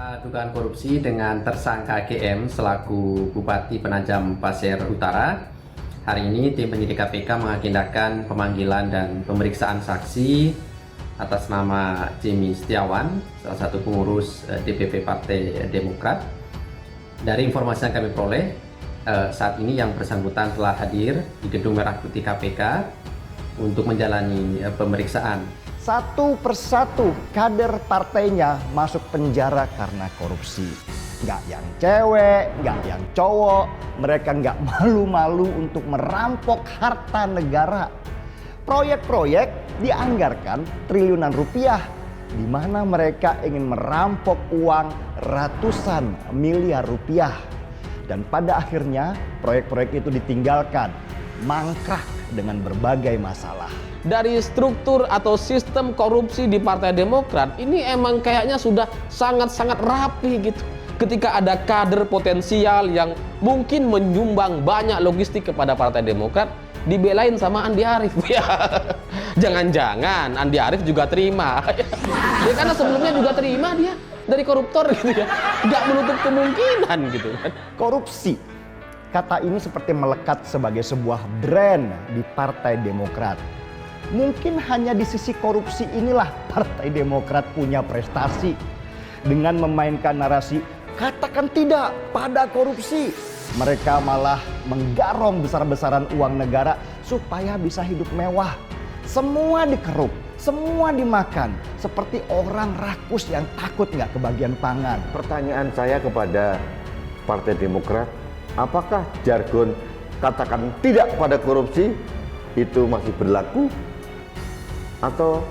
Dugaan korupsi dengan tersangka GM selaku Bupati Penajam Pasir Utara. Hari ini tim penyidik KPK mengagendakan pemanggilan dan pemeriksaan saksi atas nama Jimmy Setiawan, salah satu pengurus DPP Partai Demokrat. Dari informasi yang kami peroleh, saat ini yang bersangkutan telah hadir di Gedung Merah Putih KPK untuk menjalani pemeriksaan. Satu persatu kader partainya masuk penjara karena korupsi. Nggak yang cewek, nggak yang cowok. Mereka nggak malu-malu untuk merampok harta negara. Proyek-proyek dianggarkan triliunan rupiah, di mana mereka ingin merampok uang ratusan miliar rupiah. Dan pada akhirnya proyek-proyek itu ditinggalkan, mangkrak dengan berbagai masalah. Dari struktur atau sistem korupsi di Partai Demokrat ini emang kayaknya sudah sangat-sangat rapi gitu. Ketika ada kader potensial yang mungkin menyumbang banyak logistik kepada Partai Demokrat, dibelain sama Andi Arief. Ya, jangan-jangan Andi Arief juga terima. Ya, karena sebelumnya juga terima dia dari koruptor gitu ya. Nggak menutup kemungkinan gitu kan. Korupsi, kata ini seperti melekat sebagai sebuah brand di Partai Demokrat. Mungkin hanya di sisi korupsi inilah Partai Demokrat punya prestasi. Dengan memainkan narasi katakan tidak pada korupsi, mereka malah menggarong besar-besaran uang negara supaya bisa hidup mewah. Semua dikeruk, semua dimakan, seperti orang rakus yang takut nggak kebagian pangan. Pertanyaan saya kepada Partai Demokrat, apakah jargon katakan tidak pada korupsi itu masih berlaku atau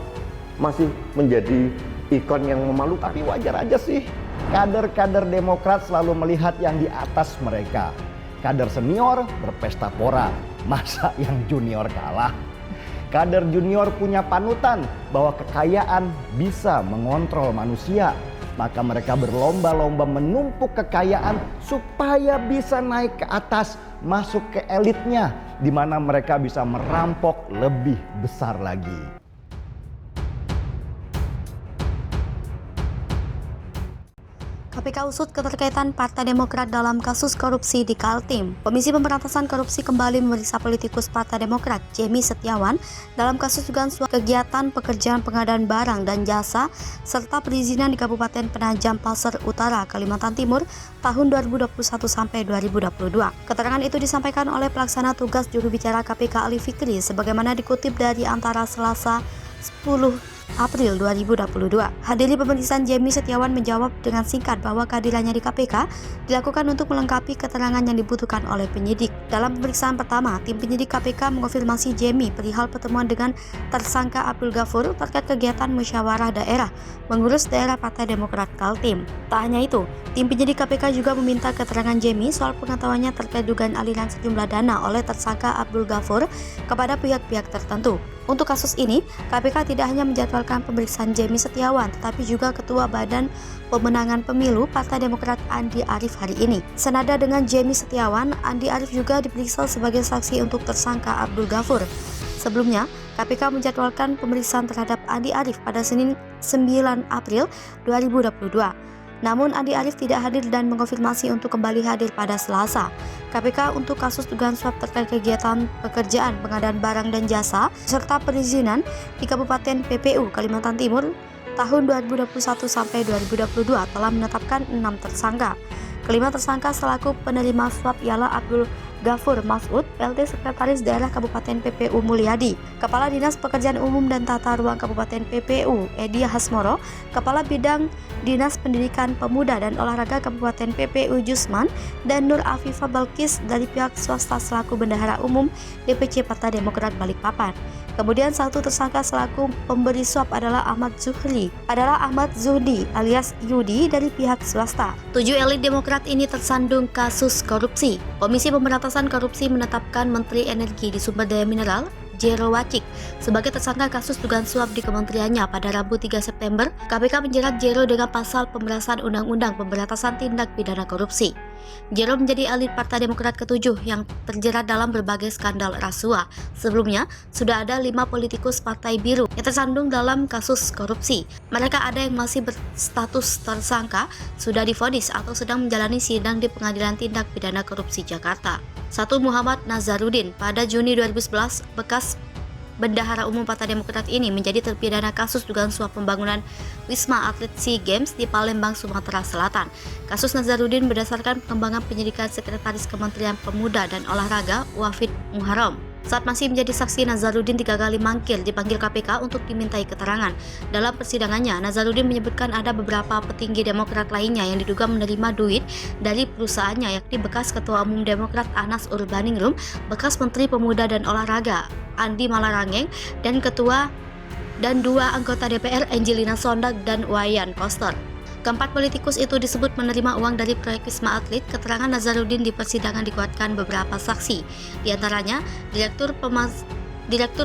masih menjadi ikon yang memalukan? Tapi wajar aja sih, kader-kader Demokrat selalu melihat yang di atas mereka. Kader senior berpesta pora, masa yang junior kalah? Kader junior punya panutan bahwa kekayaan bisa mengontrol manusia. Maka mereka berlomba-lomba menumpuk kekayaan supaya bisa naik ke atas, masuk ke elitnya, di mana mereka bisa merampok lebih besar lagi. KPK usut keterkaitan Partai Demokrat dalam kasus korupsi di Kaltim. Komisi Pemberantasan Korupsi kembali memeriksa politikus Partai Demokrat, Jimmy Setiawan, dalam kasus dugaan suap kegiatan pekerjaan pengadaan barang dan jasa serta perizinan di Kabupaten Penajam Pasir Utara, Kalimantan Timur tahun 2021 sampai 2022. Keterangan itu disampaikan oleh pelaksana tugas juru bicara KPK Ali Fikri sebagaimana dikutip dari Antara Selasa 10 April 2022. Hadiri pemeriksaan, Jimmy Setiawan menjawab dengan singkat bahwa kehadirannya di KPK dilakukan untuk melengkapi keterangan yang dibutuhkan oleh penyidik. Dalam pemeriksaan pertama, tim penyidik KPK mengonfirmasi Jimmy perihal pertemuan dengan tersangka Abdul Ghafur terkait kegiatan musyawarah daerah mengurus daerah Partai Demokrat Kaltim. Tak hanya itu, tim penyidik KPK juga meminta keterangan Jimmy soal pengetahuannya terkait dugaan aliran sejumlah dana oleh tersangka Abdul Ghafur kepada pihak-pihak tertentu. Untuk kasus ini, KPK tidak hanya menjadwalkan pemeriksaan Jimmy Setiawan, tetapi juga Ketua Badan Pemenangan Pemilu Partai Demokrat Andi Arief hari ini. Senada dengan Jimmy Setiawan, Andi Arief juga diperiksa sebagai saksi untuk tersangka Abdul Ghafur. Sebelumnya, KPK menjadwalkan pemeriksaan terhadap Andi Arief pada Senin 9 April 2022. Namun Andi Arief tidak hadir dan mengonfirmasi untuk kembali hadir pada Selasa. KPK untuk kasus dugaan suap terkait kegiatan pekerjaan pengadaan barang dan jasa serta perizinan di Kabupaten PPU Kalimantan Timur tahun 2021 sampai 2022 telah menetapkan 6 tersangka. Kelima tersangka selaku penerima suap ialah Abdul Ghafur Masud, PLT Sekretaris Daerah Kabupaten PPU Mulyadi, Kepala Dinas Pekerjaan Umum dan Tata Ruang Kabupaten PPU Edi Hasmoro, Kepala Bidang Dinas Pendidikan Pemuda dan Olahraga Kabupaten PPU Jusman, dan Nur Afifah Balkis dari pihak swasta selaku Bendahara Umum DPC Partai Demokrat Balikpapan. Kemudian satu tersangka selaku pemberi suap adalah Ahmad Zuhdi alias Yudi dari pihak swasta. 7 elit Demokrat ini tersandung kasus korupsi. Komisi Pemberantasan Korupsi menetapkan Menteri Energi di Sumber Daya Mineral Jero Wacik sebagai tersangka kasus dugaan suap di kementeriannya pada Rabu 3 September. KPK menjerat Jero dengan pasal pemerasan Undang-Undang Pemberantasan Tindak Pidana Korupsi. Jero menjadi elit Partai Demokrat ke-7 yang terjerat dalam berbagai skandal rasuah. Sebelumnya, sudah ada 5 politikus Partai Biru yang tersandung dalam kasus korupsi. Mereka ada yang masih berstatus tersangka, sudah divonis atau sedang menjalani sidang di Pengadilan Tindak Pidana Korupsi Jakarta. 1. Muhammad Nazarudin, pada Juni 2011, bekas Bendahara Umum Partai Demokrat ini menjadi terpidana kasus dugaan suap pembangunan Wisma Atlet SEA Games di Palembang, Sumatera Selatan. Kasus Nazarudin berdasarkan pengembangan penyidikan Sekretaris Kementerian Pemuda dan Olahraga Wafid Muharram. Saat masih menjadi saksi, Nazarudin 3 kali mangkir dipanggil KPK untuk dimintai keterangan. Dalam persidangannya, Nazarudin menyebutkan ada beberapa petinggi Demokrat lainnya yang diduga menerima duit dari perusahaannya, yakni bekas Ketua Umum Demokrat Anas Urbaningrum, bekas Menteri Pemuda dan Olahraga Andi Malarangeng, dan dua anggota DPR Angelina Sondag dan Wayan Koster. Keempat politikus itu disebut menerima uang dari proyek Wisma Atlet. Keterangan Nazarudin di persidangan dikuatkan beberapa saksi, di antaranya Direktur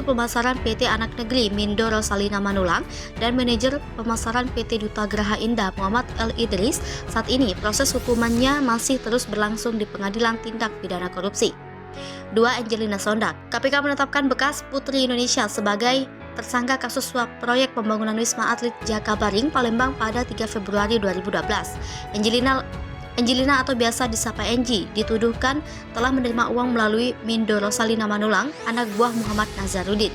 Pemasaran PT Anak Negeri Mindo Rosalina Manulang dan Manajer Pemasaran PT Duta Graha Indah Muhammad L. Idris. Saat ini proses hukumannya masih terus berlangsung di Pengadilan Tindak Pidana Korupsi. 2. Angelina Sondag. KPK menetapkan bekas Putri Indonesia sebagai tersangka kasus suap proyek pembangunan Wisma Atlet Jakabaring, Palembang pada 3 Februari 2012. Angelina atau biasa disapa Angie dituduhkan telah menerima uang melalui Mindo Rosalina Manulang, anak buah Muhammad Nazarudin.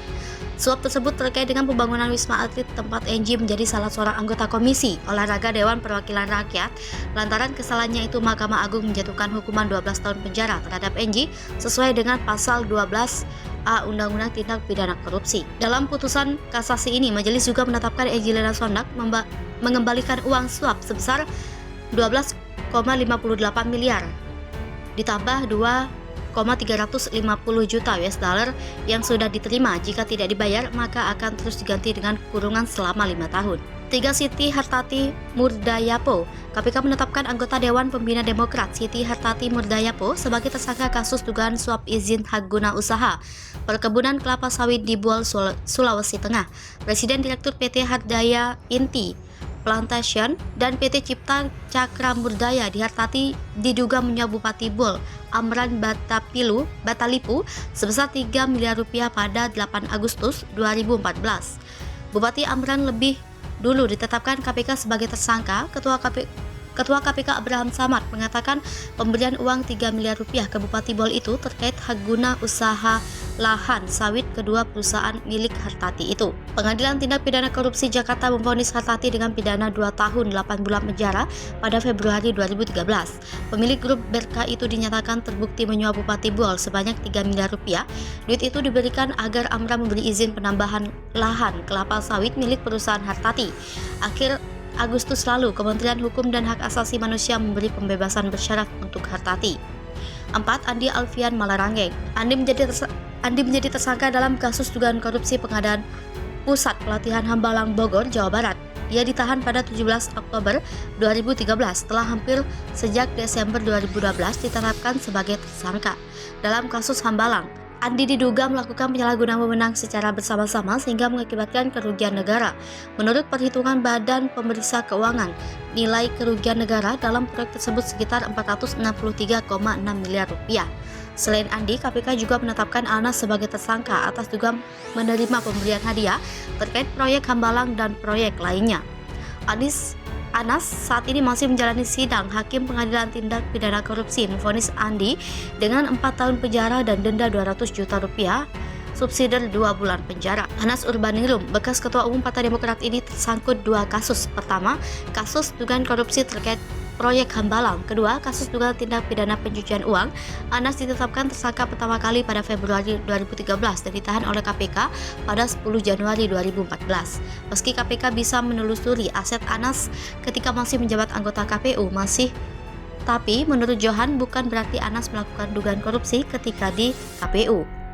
Suap tersebut terkait dengan pembangunan Wisma Atlet tempat Angie menjadi salah seorang anggota Komisi Olahraga Dewan Perwakilan Rakyat. Lantaran kesalahannya itu, Mahkamah Agung menjatuhkan hukuman 12 tahun penjara terhadap Angie sesuai dengan pasal 12A Undang-Undang Tindak Pidana Korupsi. Dalam putusan kasasi ini, majelis juga menetapkan Angelina Sondag mengembalikan uang suap sebesar 12,58 miliar ditambah 2,350 juta US dollar yang sudah diterima. Jika tidak dibayar, maka akan terus diganti dengan kurungan selama 5 tahun. 3. Siti Hartati Murdayapo. KPK menetapkan anggota Dewan Pembina Demokrat Siti Hartati Murdayapo sebagai tersangka kasus dugaan suap izin hak guna usaha perkebunan kelapa sawit di Buol, Sulawesi Tengah. Presiden Direktur PT Hardaya Inti Plantation dan PT Cipta Cakra Murdaya Hartati diduga menyuap Bupati Buol Amran Batalipu sebesar 3 miliar rupiah pada 8 Agustus 2014. Bupati Amran lebih dulu ditetapkan KPK sebagai tersangka. Ketua KPK Abraham Samad mengatakan pemberian uang 3 miliar rupiah ke Bupati Buol itu terkait hak guna usaha lahan sawit kedua perusahaan milik Hartati itu. Pengadilan Tindak Pidana Korupsi Jakarta memvonis Hartati dengan pidana 2 tahun 8 bulan penjara pada Februari 2013. Pemilik grup Berka itu dinyatakan terbukti menyuap Bupati Buol sebanyak 3 miliar rupiah. Duit itu diberikan agar Amran memberi izin penambahan lahan kelapa sawit milik perusahaan Hartati. Akhir Agustus lalu, Kementerian Hukum dan Hak Asasi Manusia memberi pembebasan bersyarat untuk Hartati. 4. Andi Alfian Malarangeng. Andi menjadi tersangka dalam kasus dugaan korupsi pengadaan Pusat Pelatihan Hambalang Bogor, Jawa Barat. Ia ditahan pada 17 Oktober 2013 setelah hampir sejak Desember 2012 ditetapkan sebagai tersangka. Dalam kasus Hambalang, Andi diduga melakukan penyalahgunaan wewenang secara bersama-sama sehingga mengakibatkan kerugian negara. Menurut perhitungan Badan Pemeriksa Keuangan, nilai kerugian negara dalam proyek tersebut sekitar 463,6 miliar rupiah. Selain Andi, KPK juga menetapkan Anas sebagai tersangka atas dugaan menerima pemberian hadiah terkait proyek Hambalang dan proyek lainnya. Anas saat ini masih menjalani sidang. Hakim Pengadilan Tindak Pidana Korupsi memvonis Andi dengan 4 tahun penjara dan denda 200 juta rupiah, subsidi 2 bulan penjara. Anas Urbaningrum, bekas Ketua Umum Partai Demokrat ini tersangkut 2 kasus. Pertama, kasus dugaan korupsi terkait proyek Hambalang. Kedua, kasus dugaan tindak pidana pencucian uang. Anas ditetapkan tersangka pertama kali pada Februari 2013 dan ditahan oleh KPK pada 10 Januari 2014. Meski KPK bisa menelusuri aset Anas ketika masih menjabat anggota KPU, tapi menurut Johan bukan berarti Anas melakukan dugaan korupsi ketika di KPU.